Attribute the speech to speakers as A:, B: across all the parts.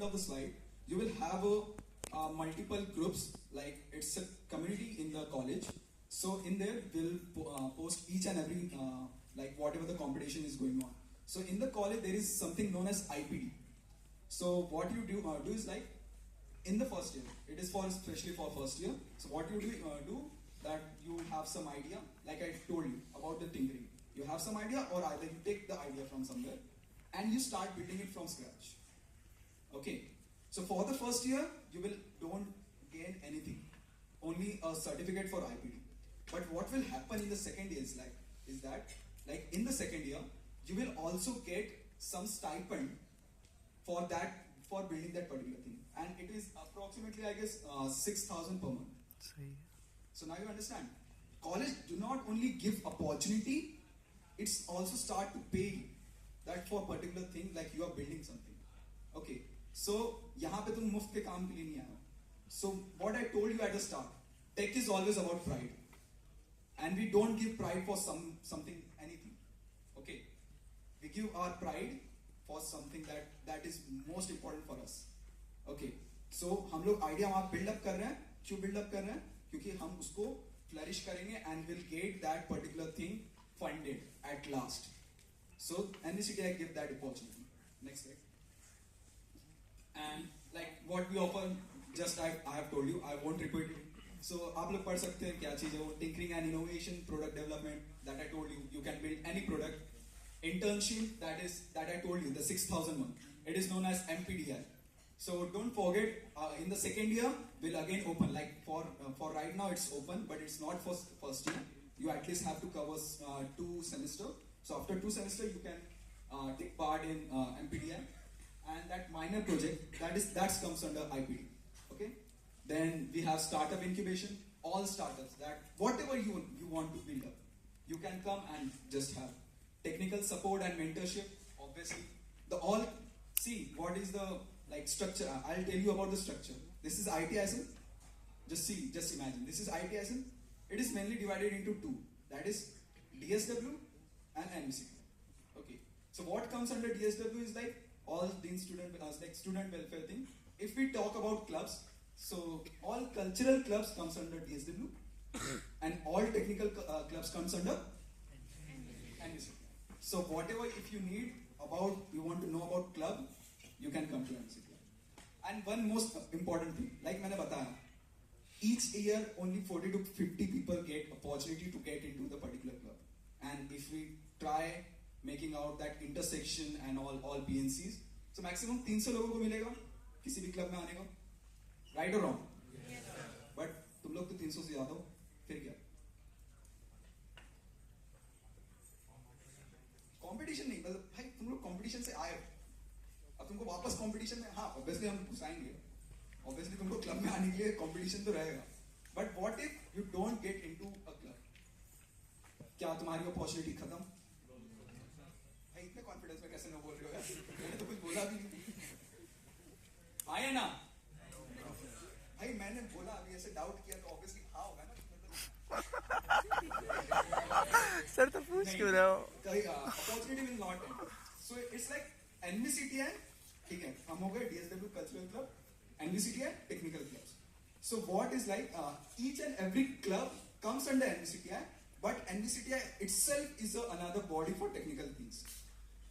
A: of the slide, you will have multiple groups, like it's a community in the college. So in there, we'll post each and every, like whatever the competition is going on. So in the college, there is something known as IPD. So what you do is like, in the first year, it is for especially for first year. So what you do that you have some idea, like I told you about the tinkering. You have some idea, or either you take the idea from somewhere and you start building it from scratch. Okay. So for the first year, you don't gain anything, only a certificate for IPD. But what will happen in the second year is that in the second year, you will also get some stipend for building that particular thing, and it is approximately, I guess, 6,000 per month. So now you understand. College do not only give opportunity, it's also start to pay you that for particular thing, like you are building something. Okay. So यहाँ पे तुम मुफ्त के काम के लिए नहीं आए हो. So what I told you at the start, tech is always about pride, and we don't give pride for something anything. Okay, we give our pride for something that is most important for us. Okay, so हम लोग idea वहां buildup कर रहे हैं. क्यों buildup कर रहे हैं? क्योंकि हम उसको फ्लरिश करेंगे and will get that particular thing funded at last. So NVCTI give that opportunity. Next slide. And like what we offer, just I have told you, I won't repeat it. So आप लोग पढ़ सकते हैं क्या चीज है वो. Tinkering and innovation, product development, that I told you can build any product. Internship, that I told you, the 6,000 one. It is known as MPDI. So don't forget, in the second year we'll again open. Like for right now it's open, but it's not for first year. You at least have to cover 2 semesters. So after 2 semesters you can take part in MPDI. And that minor project, that comes under IPD. Okay. Then we have startup incubation. All startups, that whatever you want to build up, you can come and just have technical support and mentorship. Obviously, see what is the structure. I'll tell you about the structure. This is ITSM. Just imagine. This is ITSM. It is mainly divided into 2. That is DSW and NVCTI. Okay. So what comes under DSW is like all the student welfare thing. If we talk about clubs, so all cultural clubs comes under DSW, and all technical clubs comes under NVCTI. So whatever if you want to know about club, you can come to NVCTI. And one most important thing, like मैंने बताया, each year only 40 to 50 people get opportunity to get into the particular club. And if we try making out that intersection and all PNCs, so maximum 300 लोगों को मिलेगा किसी भी club में आने को. Right or wrong? Yes, sir. But तुम लोग तो 300 से ज्यादा हो, फिर क्या? कंपटीशन नहीं, मतलब भाई तुम लोग कंपटीशन से आए हो, अब तुमको वापस कंपटीशन में, हाँ ऑब्वियसली हम घुसाएंगे, ऑब्वियसली तुमको क्लब में आने के लिए कंपटीशन तो रहेगा. But what if you don't get into a club? क्या तुम्हारी अपॉर्चुनिटी खत्म? भाई इतने कॉन्फिडेंस में कैसे ना बोल रहे हो यार? मैंने तो कुछ बोला भी नहीं. आए ना भाई, मैंने बोला अभी ऐसे डाउट किया तो ऑब्वियसली हाँ होगा ना.
B: सर तो पूछ क्यों रहे हो?
A: Opportunity will not and. So it's like NVCTI, ठीक है, हम हो गए DSW cultural club, NVCTI technical clubs. So what is like each and every club comes under NVCTI, but NVCTI itself is another body for technical things.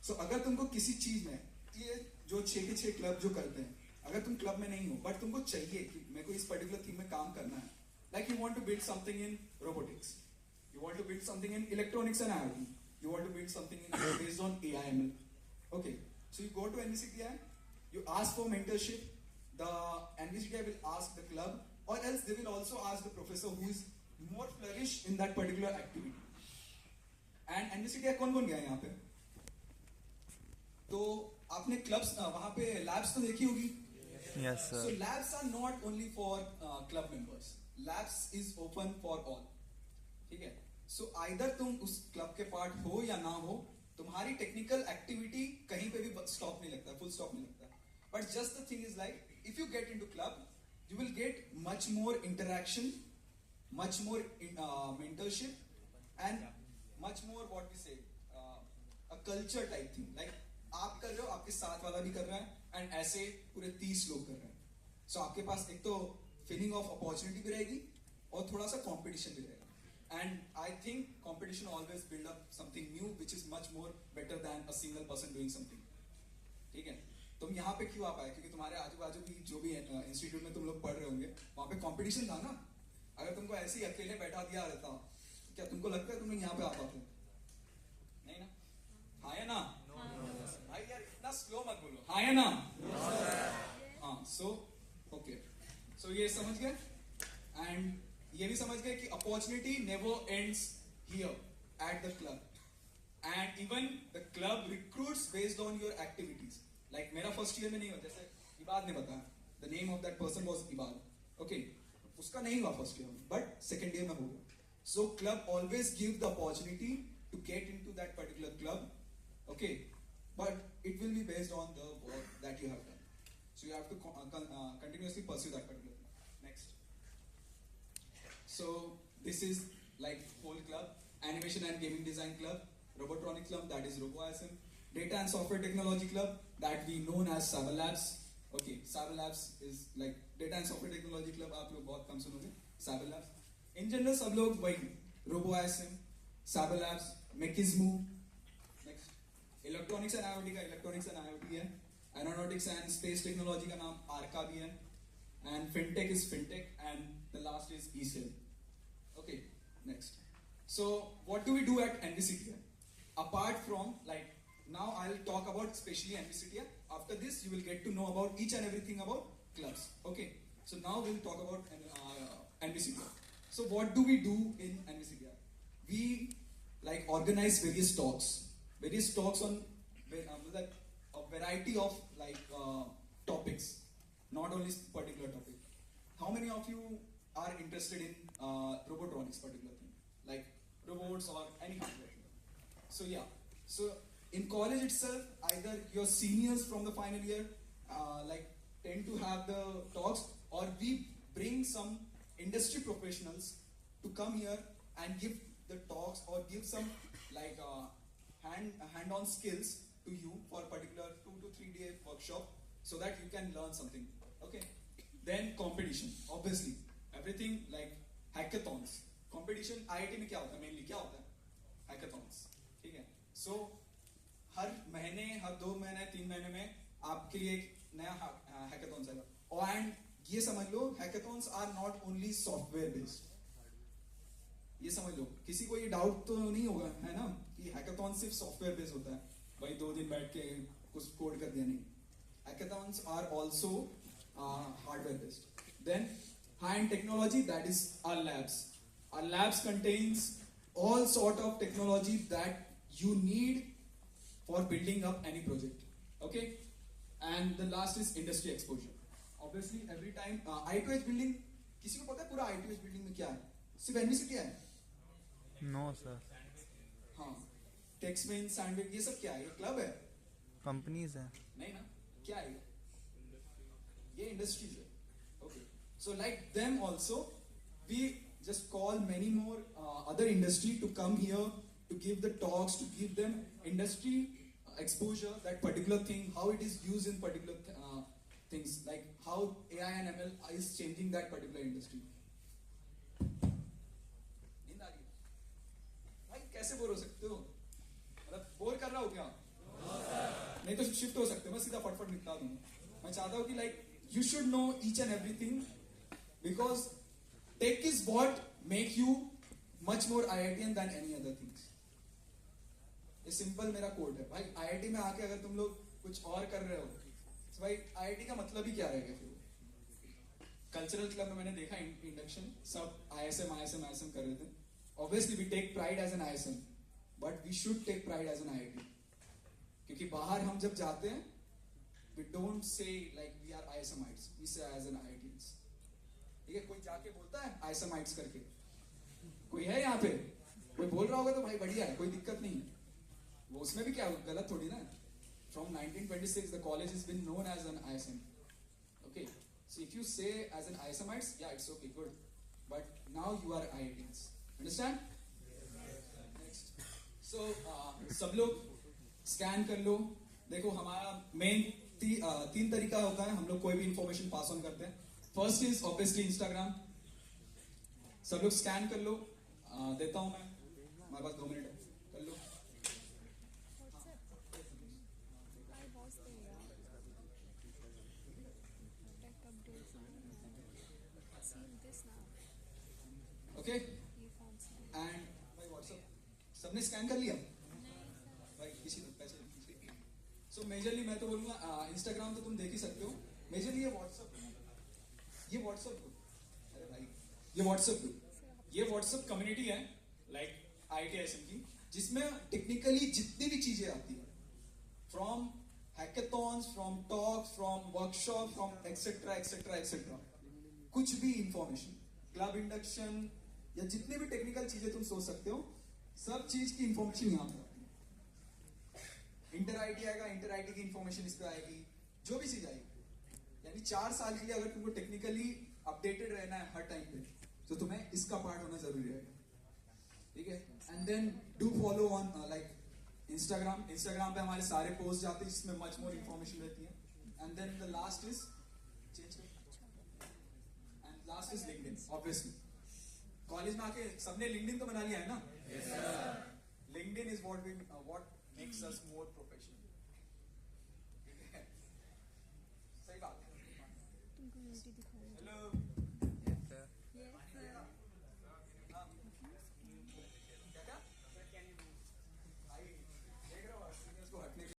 A: So अगर तुमको किसी चीज में, ये जो 6 के 6 क्लब जो करते हैं, अगर तुम क्लब में नहीं हो बट तुमको चाहिए कि मेरे को इस पर्टिकुलर थिंग में काम करना है, like you want to build something in robotics, you want to build something in electronics and IoT, you want to build something based on AI/ML. Okay, so you go to NVCTI, you ask for mentorship. The NVCTI will ask the club, or else they will also ask the professor who is more flourished in that particular activity. And NVCTI कौन गया यहाँ पे? तो आपने clubs वहां पे labs तो देखी होगी.
B: Yes, sir.
A: So labs are not only for club members. Labs is open for all. ठीक है. So either तुम उस क्लब के पार्ट हो या ना हो, तुम्हारी टेक्निकल एक्टिविटी कहीं पे भी स्टॉप नहीं लगता, फुल स्टॉप नहीं लगता. But just the thing is like, if you get into club, you will get much more interaction, much more mentorship, and much more what we say, a culture type thing. Like आप कर रहे हो, आपके साथ वाला भी कर रहा है, एंड ऐसे पूरे 30 लोग कर रहे हैं. सो आपके पास एक तो फीलिंग ऑफ अपॉर्चुनिटी भी रहेगी और थोड़ा सा कंपटीशन भी रहेगा. And I think competition always build up something new which is much more better than a single person doing something. ठीक है, तुम यहाँ पे क्यों आ पाए? क्योंकि तुम्हारे आजू बाजू की जो भी इंस्टीट्यूट में तुम लोग पढ़ रहे होंगे वहां पे कंपटीशन था ना. अगर तुमको ऐसे ही अकेले बैठा दिया रहता, क्या तुमको लगता है तुम लोग यहाँ पे आ पाते? नहीं ना. हाँ या ना? भाई यार इतना स्लो मत बोलो. हाँ या ना? हाँ. सो ओके, सो ये समझ गए. एंड ये भी समझ गए कि opportunity never ends here at the club. And even the club recruits based on your activities. Like मेरा फर्स्ट ईयर में नहीं हुआ, जैसे इबाद ने बताया, the name of that person was Ibad. Okay, उसका नहीं हुआ फर्स्ट ईयर में, बट सेकेंड ईयर में हो गया. So club always give the opportunity to get into that particular club. Okay, but it will be based on the work that you have done. So you have to continuously pursue that particular thing. Next. So this is like whole club, animation and gaming design club, robotronic club, that is RoboISM, data and software technology club, that we known as Cyber Labs. Okay, Cyber Labs is like data and software technology club. आप लोग बहुत कम सुनोगे Cyber Labs. In general सब लोग वही RoboISM, Cyber Labs, Mekismo. Electronics and IoT का electronics and IoT है. Aeronautics and space technology का नाम आर्का भी है. And fintech is fintech. And the last is ECell. Okay, next. So what do we do at NVCT? Apart from like now I will talk about specially NVCT. After this you will get to know about each and everything about clubs. Okay, so now we will talk about एनवीसीटी. So what do we do in NVCT? We like organize various talks on a variety of like topics, not only particular topic. How many of you are interested in robotronics particular thing, like robots or any kind of thing? So yeah, so in college itself, either your seniors from the final year like tend to have the talks, or we bring some industry professionals to come here and give the talks or give some like hand-on skills to you for a particular 2 to 3 day workshop, so that you can learn something. Okay, then competition, obviously everything like hackathons. Competition IIT में क्या होता है? mainly क्या होता है? hackathons. ठीक है, so हर महीने, हर 2 महीने, 3 महीने में आपके लिए एक नया hackathons आएगा. and ये समझ लो, hackathons are not only software based. ये समझ लो, किसी को ये डाउट तो नहीं होगा है ना कि हैकाथॉन सिर्फ सॉफ्टवेयर बेस्ड होता है, भाई 2 दिन बैठ के कुछ कोड कर दिया. नहीं, hackathons are also hardware based. Then high end technology, that is our labs. Our labs contains all sort of technology that you need for building up any project. Okay, and the last is industry exposure. Obviously every time I2H building, किसी को पता है पूरा I2H building में क्या है? सिर्फ NVCT है?
B: No sir.
A: हाँ, टेक्समेन, सैंडविच, ये सब क्या है? ये क्लब है?
B: कंपनीज हैं.
A: नहीं ना, क्या है ये? इंडस्ट्रीज है. Okay, so like them also we just call many more other industry to come here to give the talks, to give them industry exposure, that particular thing, how it is used in particular things, like how AI and ML is changing that particular industry. नींद आ रही है भाई? कैसे bore हो सकते हो? मतलब bore कर रहा हो क्या? नहीं तो शिफ्ट हो सकते हो, मैं सीधा फटफट निपटा दूंगा. मैं चाहता हूँ कि like you should know each and everything, because tech is what make you much more IITian than any other things. ये सिंपल मेरा कोड है भाई. IIT में आके अगर तुम लोग कुछ और कर रहे हो तो भाई IIT का मतलब ही क्या रहेगा फिर? कल्चरल क्लब में मैंने देखा इंडक्शन, सब ISM कर रहे थे. Obviously we take pride as an ISM, but we should take pride as an IIT. क्योंकि बाहर हम जब जाते हैं, we don't say like we are ISMites, we say as an IITians. ठीक है, कोई जाके बोलता है ISMites करके? कोई है यहाँ पे? कोई बोल रहा होगा तो भाई बढ़िया है, कोई दिक्कत नहीं है. वो उसमें भी क्या गलत थोड़ी ना. From 1926 the college has been known as an ISM. Okay, so if you say as an ISMites, yeah, it's okay, good, but now you are IITians. Understand? Next. So सब लोग स्कैन कर लो. देखो हमारा मेन तीन तरीका होता है हम लोग कोई भी इंफॉर्मेशन पास ऑन करते हैं. First is obviously Instagram. सब लोग स्कैन कर लो. देता हूं मैं, हमारे पास 2 मिनट है, कर लो.
C: I was there. Tech updates. Seen this now.
A: Okay.
C: ये कौन सा है?
A: एंड भाई व्हाट्सएप सबने स्कैन कर लिया भाई? किसी ने पैसे सो मेजरली मैं तो बोलूंगा इंस्टाग्राम तो तुम देख ही सकते हो. मेजरली ये व्हाट्सएप ग्रुप, अरे भाई ये व्हाट्सएप कम्युनिटी है लाइक IITSM की, जिसमें टेक्निकली जितनी भी चीजें आती है, from hackathons, from talks, from workshop, from etcetera etcetera etcetera, कुछ भी इंफॉर्मेशन, क्लब इंडक्शन या जितनी भी टेक्निकल चीजें तुम सोच सकते हो, सब चीज की इंफॉर्मेशन यहाँ पे आती है. इंटर आईटी आएगा, इंटर आईटी की इंफॉर्मेशन इस पे आएगी, जो भी चीज आएगी. यानी 4 साल के लिए अगर तुमको टेक्निकली अपडेटेड रहना है हर टाइम पे, तो तुम्हें इसका पार्ट होना जरूरी है. ठीक है. And then do follow on like Instagram पे हमारे सारे पोस्ट जाते हैं जिसमें मच मोर इंफॉर्मेशन रहती है. And then the last is LinkedIn. Obviously college में आके सबने लिंक्डइन तो बना लिया है ना. LinkedIn is what makes us more professional. ठीक है, सही बात है.
C: तुम कम्युनिटी दिखा